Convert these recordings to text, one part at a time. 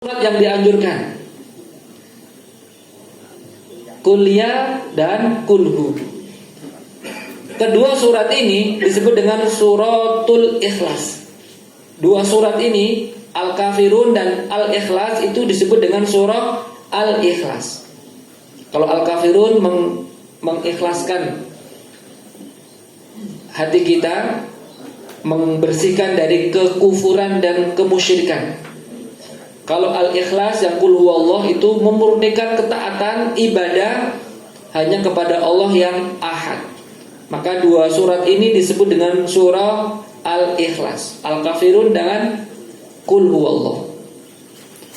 surat yang dianjurkan, Kuliah dan Kulhu. Kedua surat ini disebut dengan suratul Ikhlas. Dua surat ini, Al-Kafirun dan Al-Ikhlas, itu disebut dengan surah Al-Ikhlas. Kalau Al-Kafirun mengikhlaskan hati kita, membersihkan dari kekufuran dan kemusyrikan. Kalau Al-Ikhlas yang Qul Huwallah itu memurnikan ketaatan ibadah hanya kepada Allah yang Ahad. Maka dua surat ini disebut dengan surah Al-Ikhlas, Al-Kafirun dengan Qul Huwallah.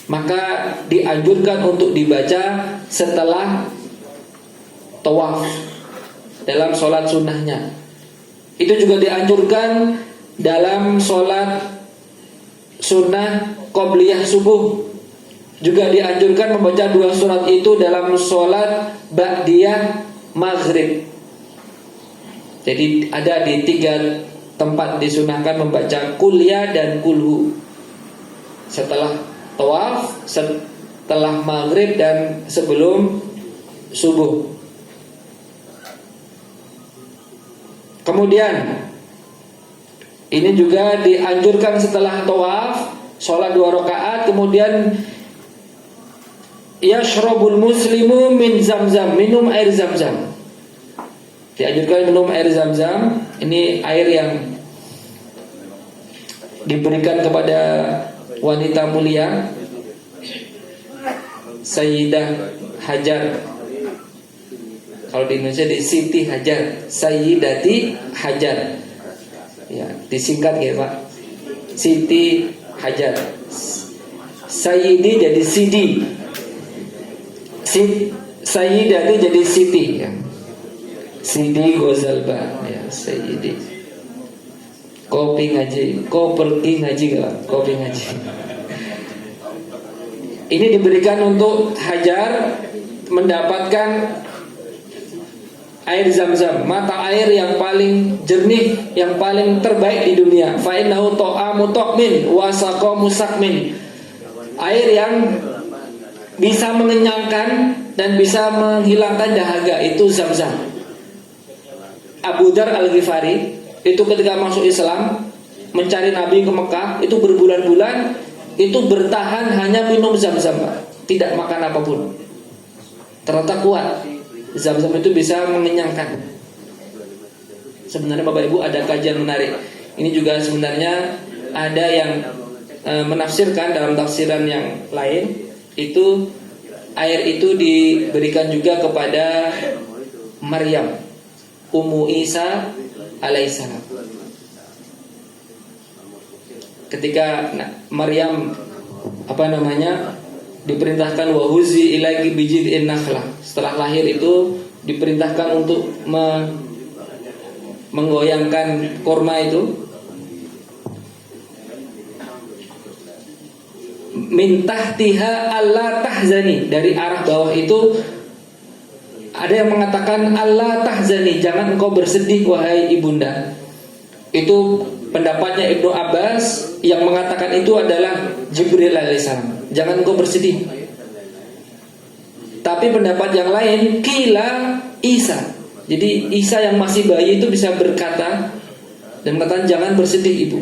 Maka dianjurkan untuk dibaca setelah tawaf dalam sholat sunnahnya. Itu juga dianjurkan dalam sholat sunnah qobliyah subuh. Juga dianjurkan membaca dua surat itu dalam sholat ba'diyah maghrib. Jadi ada di 3 tempat disunahkan membaca kuliah dan kulhu, setelah tawaf, setelah maghrib, dan sebelum subuh. Kemudian ini juga dianjurkan setelah tawaf, sholat 2 rakaat, kemudian yashrabul muslimu min zamzam, minum air zamzam. Dianjurkan minum air zamzam. Ini air yang diberikan kepada wanita mulia, Sayyidah Hajar. Kalau di Indonesia di Siti Hajar, Sayyidati Hajar. Ya, disingkat ya Pak, Siti Hajar. Sayyidi jadi Sidi, Sayyidati jadi Siti ya. Sidi Gozalba ya, Sayyidi. Kopi ngaji, kau pergi ngaji gak? Kopi ngaji. Ini diberikan untuk Hajar mendapatkan air zam-zam, mata air yang paling jernih, yang paling terbaik di dunia. Fa innahu ta'amu tu'min wa saqamu sakmin. Air yang bisa mengenyangkan dan bisa menghilangkan dahaga, itu zam-zam. Abu Dzar Al-Ghifari itu ketika masuk Islam, mencari Nabi ke Mekah, itu berbulan-bulan itu bertahan hanya minum zam-zam, tidak makan apapun. Ternyata kuat. Zam-zam itu bisa mengenyangkan. Sebenarnya Bapak Ibu ada kajian menarik. Ini juga sebenarnya ada yang menafsirkan dalam tafsiran yang lain, itu air itu diberikan juga kepada Maryam, Ummu Isa alaihissalam. Ketika Maryam diperintahkan wahuzi ilaiki bijid'in nakhlah, setelah lahir itu diperintahkan untuk menggoyangkan korma itu. Min tahtiha alla tahzani, dari arah bawah itu ada yang mengatakan alla tahzani, jangan engkau bersedih wahai ibunda. Itu pendapatnya Ibnu Abbas, yang mengatakan itu adalah Jibril alaihissalam, jangan engkau bersedih. Tapi pendapat yang lain, kila Isa, jadi Isa yang masih bayi itu bisa berkata dan mengatakan jangan bersedih ibu.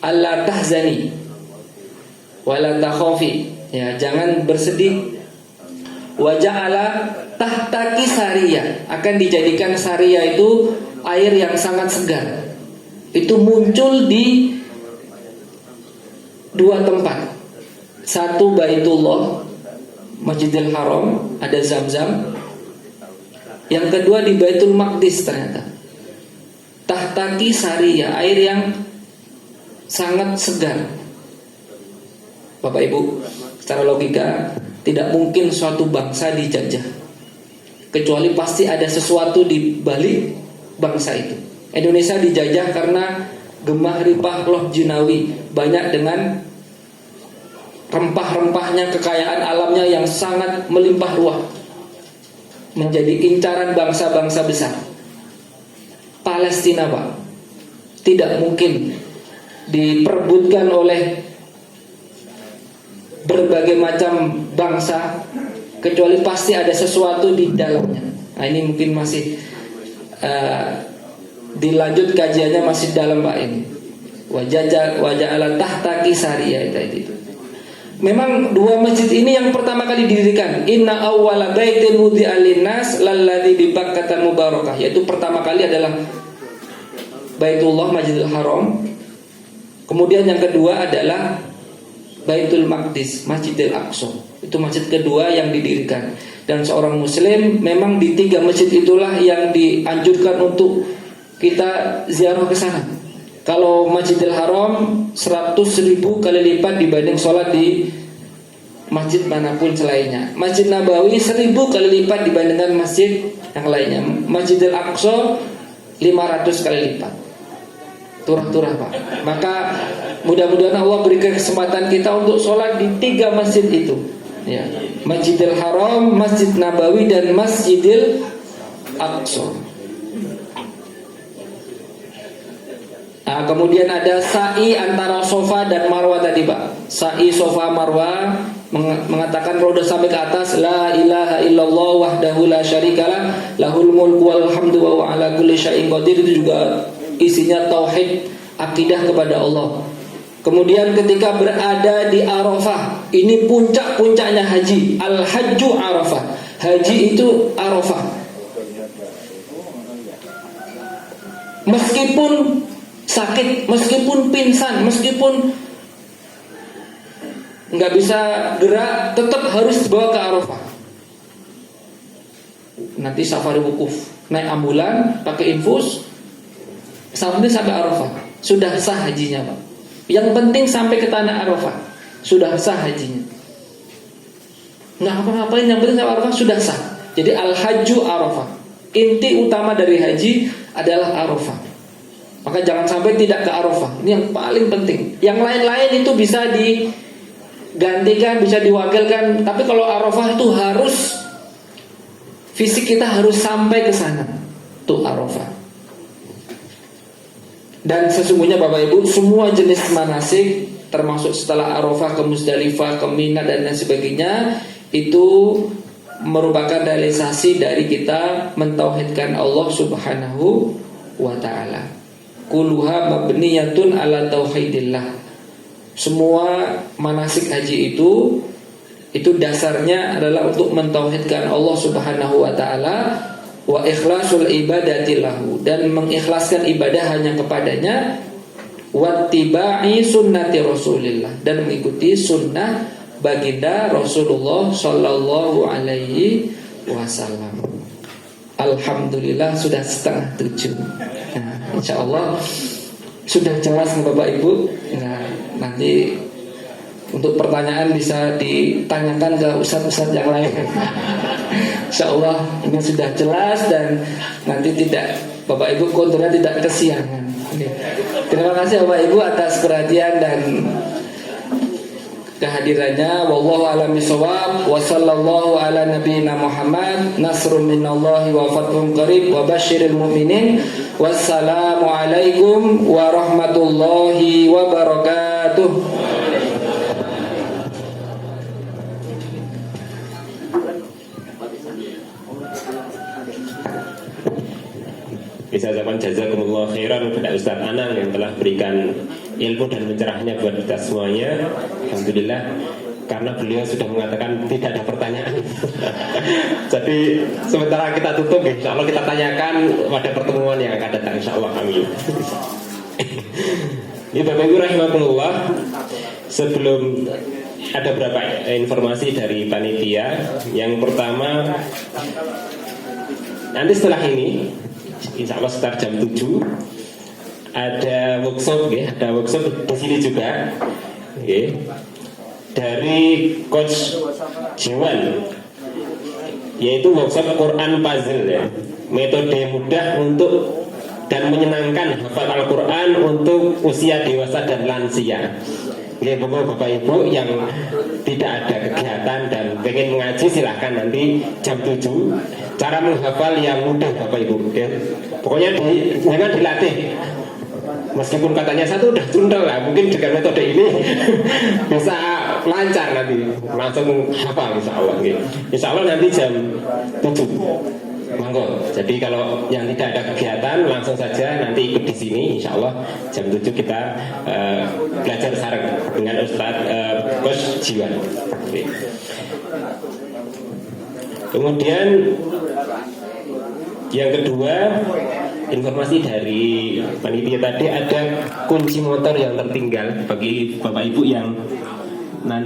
Allah tahzani wala takhafi, ya, jangan bersedih. Wa ja'ala tahtaki sariyah, akan dijadikan sariyah itu air yang sangat segar. Itu muncul di 2 tempat. Satu Baitullah, Masjidil Haram, ada zam-zam. Yang kedua di Baitul Maqdis, ternyata tahtaki sariyah, air yang sangat segar. Bapak Ibu, secara logika tidak mungkin suatu bangsa dijajah, kecuali pasti ada sesuatu di balik bangsa itu. Indonesia dijajah karena gemah ripah loh jinawi, banyak dengan rempah-rempahnya, kekayaan alamnya yang sangat melimpah ruah, menjadi incaran bangsa-bangsa besar. Palestina Pak, tidak mungkin diperebutkan oleh berbagai macam bangsa, kecuali pasti ada sesuatu di dalamnya. Nah, ini mungkin masih dilanjut kajiannya masih dalam Pak ini. Wajah ala tahta kisariya itu. Memang dua masjid ini yang pertama kali didirikan. Inna awwala baitin wudi'a linnas lalladzi bi Bakkah mubarakah, yaitu pertama kali adalah Baitullah Masjidil Haram. Kemudian yang kedua adalah Baitul Maqdis, Masjidil Aqsa. Itu masjid kedua yang didirikan. Dan seorang muslim memang di tiga masjid itulah yang dianjurkan untuk kita ziarah ke sana. Kalau Masjidil Haram 100.000 kali lipat dibanding sholat di masjid manapun selainnya. Masjid Nabawi 1.000 kali lipat dibandingkan masjid yang lainnya. Masjidil Aqsa 500 kali lipat. Turah-turah Pak. Maka mudah-mudahan Allah berikan kesempatan kita untuk sholat di tiga masjid itu, ya. Masjidil Haram, Masjid Nabawi, dan Masjidil Aqsa. Nah, kemudian ada sa'i antara Sofa dan Marwah tadi Pak. Sa'i Sofa Marwah mengatakan kalau udah sampai ke atas la ilaha illallah wahdahu la syarikalah lahul mulku wal hamdu wa huwa ala kulli syai'in qadir, itu juga isinya tauhid, akidah kepada Allah. Kemudian ketika berada di Arafah, ini puncak-puncaknya haji. Al-hajju Arafah. Haji itu Arafah. Meskipun sakit, meskipun pingsan, meskipun nggak bisa gerak, tetap harus dibawa ke Arafah. Nanti safari wukuf, naik ambulan, pakai infus, sampai Arafah, sudah sah hajinya Pak. Yang penting sampai ke tanah Arafah, sudah sah hajinya. Nggak apa-apain, yang penting sampai Arafah sudah sah. Jadi al-hajju Arafah. Inti utama dari haji adalah Arafah. Maka jangan sampai tidak ke Arafah. Ini yang paling penting. Yang lain-lain itu bisa digantikan, bisa diwakilkan. Tapi kalau Arafah itu harus, fisik kita harus sampai ke sana. Itu Arafah. Dan sesungguhnya Bapak Ibu, semua jenis manasik, termasuk setelah Arafah ke Musdalifah, ke Mina dan lain sebagainya, itu merupakan realisasi dari kita mentauhidkan Allah Subhanahu wa ta'ala. Kulluha mabniyatun ala tauhidillah. Semua manasik haji itu dasarnya adalah untuk mentauhidkan Allah Subhanahu wa ta'ala, wa ikhlasul ibadati lahu, dan mengikhlaskan ibadah hanya kepadanya, wattiba'i sunnati Rasulillah, dan mengikuti sunnah baginda Rasulullah sallallahu alaihi wasallam. Alhamdulillah sudah 6:30. Nah, insyaallah sudah jelas Bapak Ibu. Nah, nanti untuk pertanyaan bisa ditanyakan ke ustaz-ustaz yang lain. Insyaallah ini sudah jelas dan nanti tidak Bapak Ibu kontrolnya tidak kesiangan. Terima kasih Bapak Ibu atas perhatian dan kehadirannya. Wallahu a'lam bishawab. Wa sallallahu ala nabiyyina Muhammad. Nasrun minallahi wa fathun qarib wa basyiril mu'minin. Wassalamu alaikum warahmatullahi wabarakatuh. Bisa ucapkan jazakumullah khairan kepada Ustaz Anang yang telah berikan ilmu dan pencerahnya buat kita semuanya. Alhamdulillah, karena beliau sudah mengatakan tidak ada pertanyaan. Jadi sementara kita tutup, insya Allah kita tanyakan pada pertemuan yang akan datang, insya Allah. Amin. Ya Bapak Ibu rahimakumullah, sebelum ada beberapa informasi dari panitia. Yang pertama, nanti setelah ini insya Allah sekitar jam 7 ada workshop, ya, ada workshop di sini juga, ya, dari Coach Jiwan, yaitu workshop Quran Puzzle, ya, metode mudah untuk dan menyenangkan hafal Al-Quran untuk usia dewasa dan lansia. Ya, Bapak Ibu yang tidak ada kegiatan dan pengen mengaji, silahkan nanti jam 7. Cara menghafal yang mudah Bapak Ibu, ya. Pokoknya jangan dilatih. meskipun katanya satu udah tundel lah, mungkin dengan metode ini bisa lancar nanti, langsung hafal insya Allah. Insya Allah nanti jam 7 monggo. Jadi kalau yang tidak ada kegiatan langsung saja nanti ikut di sini. Insya Allah jam 7 kita belajar sareng dengan Ustadz Coach Jiwan. Kemudian yang kedua, informasi dari panitia tadi ada kunci motor yang tertinggal bagi Bapak Ibu yang nanti